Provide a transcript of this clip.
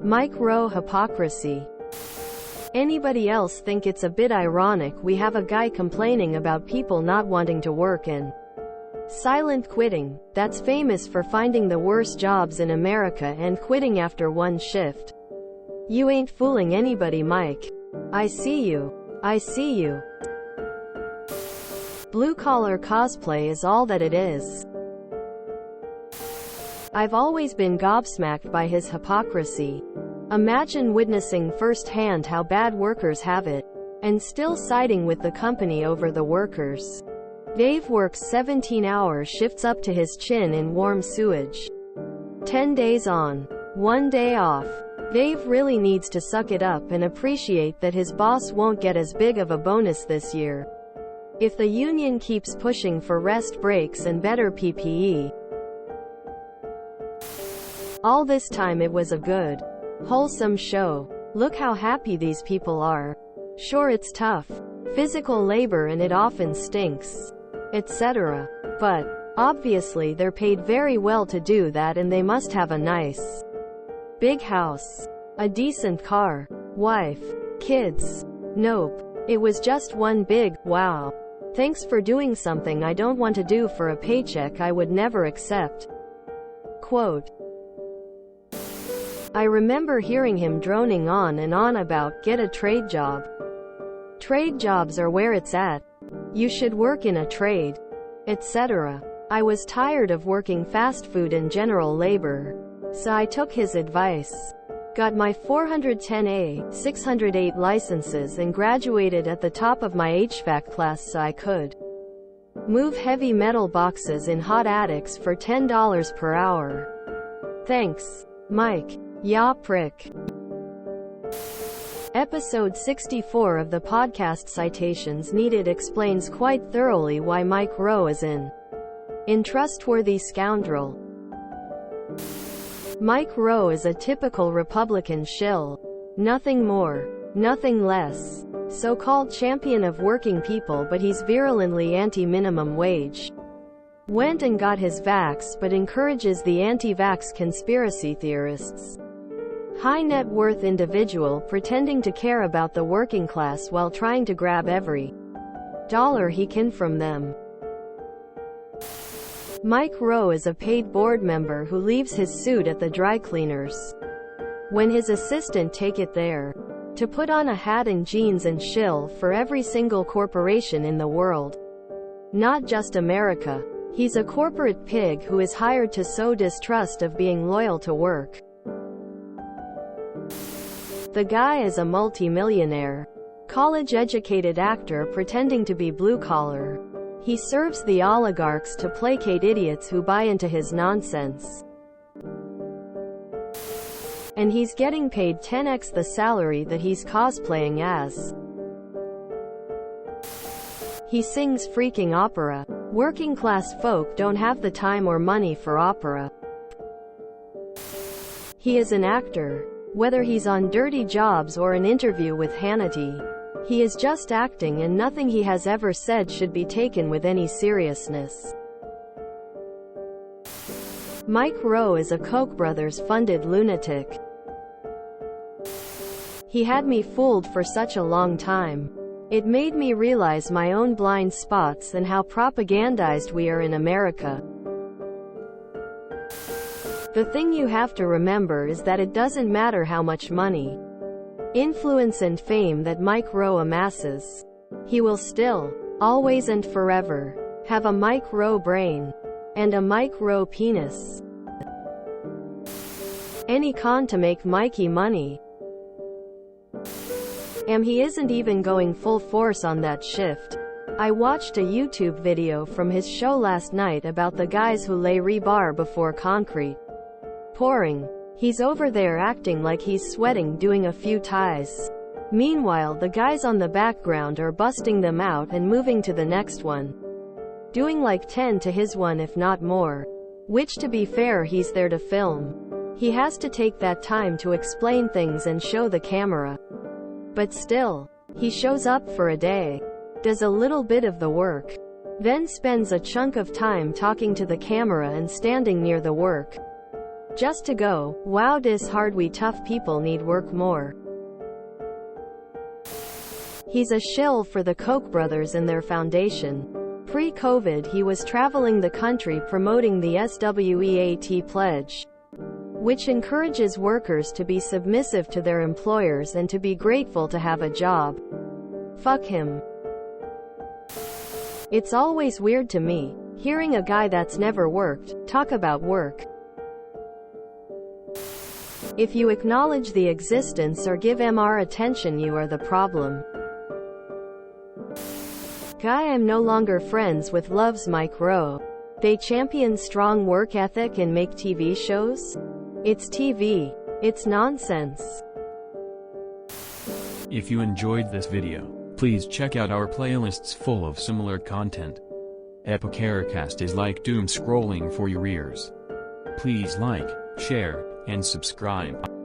Mike Rowe hypocrisy. Anybody else think it's a bit ironic we have a guy complaining about people not wanting to work and silent quitting, that's famous for finding the worst jobs in America and quitting after one shift? You ain't fooling anybody, Mike. I see you. I see you. Blue-collar cosplay is all that it is. I've always been gobsmacked by his hypocrisy. Imagine witnessing firsthand how bad workers have it, and still siding with the company over the workers. Dave works 17-hour shifts up to his chin in warm sewage. 10 days on, 1 day off. Dave really needs to suck it up and appreciate that his boss won't get as big of a bonus this year. If the union keeps pushing for rest breaks and better PPE. All this time it was a good, wholesome show. Look how happy these people are. Sure, it's tough. Physical labor and it often stinks, etc. But obviously they're paid very well to do that, and they must have a nice big house, a decent car, wife, kids. Nope. It was just one big, wow. Thanks for doing something I don't want to do for a paycheck I would never accept. Quote. I remember hearing him droning on and on about, get a trade job. Trade jobs are where it's at. You should work in a trade, etc. I was tired of working fast food and general labor, so I took his advice. Got my 410A, 608 licenses and graduated at the top of my HVAC class so I could move heavy metal boxes in hot attics for $10 per hour. Thanks, Mike. Ya prick. Episode 64 of the podcast Citations Needed explains quite thoroughly why Mike Rowe is an untrustworthy scoundrel. Mike Rowe is a typical Republican shill. Nothing more, nothing less. So-called champion of working people, but he's virulently anti-minimum wage. Went and got his vax but encourages the anti-vax conspiracy theorists. High net worth individual pretending to care about the working class while trying to grab every dollar he can from them. Mike Rowe is a paid board member who leaves his suit at the dry cleaners when his assistant take it there, to put on a hat and jeans and shill for every single corporation in the world. Not just America. He's a corporate pig who is hired to sow distrust of being loyal to work. The guy is a multi-millionaire, college-educated actor pretending to be blue-collar. He serves the oligarchs to placate idiots who buy into his nonsense. And he's getting paid 10x the salary that he's cosplaying as. He sings freaking opera. Working-class folk don't have the time or money for opera. He is an actor. Whether he's on Dirty Jobs or an interview with Hannity, he is just acting, and nothing he has ever said should be taken with any seriousness. Mike Rowe is a Koch brothers-funded lunatic. He had me fooled for such a long time. It made me realize my own blind spots and how propagandized we are in America. The thing you have to remember is that it doesn't matter how much money, influence and fame that Mike Rowe amasses. He will still, always and forever, have a Mike Rowe brain and a Mike Rowe penis. Any con to make Mikey money. He isn't even going full force on that shift. I watched a YouTube video from his show last night about the guys who lay rebar before concrete pouring. He's over there acting like he's sweating doing a few ties. Meanwhile, the guys on the background are busting them out and moving to the next one, doing like 10 to his one if not more. Which, to be fair, he's there to film. He has to take that time to explain things and show the camera. But still, he shows up for a day, does a little bit of the work, then spends a chunk of time talking to the camera and standing near the work. Just to go, wow, this hard, we tough people need work more. He's a shill for the Koch brothers and their foundation. Pre-COVID, he was traveling the country promoting the SWEAT pledge, which encourages workers to be submissive to their employers and to be grateful to have a job. Fuck him. It's always weird to me, hearing a guy that's never worked, talk about work. If you acknowledge the existence or give MR attention, you are the problem. Guy I'm no longer friends with loves Mike Rowe. They champion strong work ethic and make TV shows? It's TV. It's nonsense. If you enjoyed this video, please check out our playlists full of similar content. Epicuricast is like doom scrolling for your ears. Please like, share, and subscribe.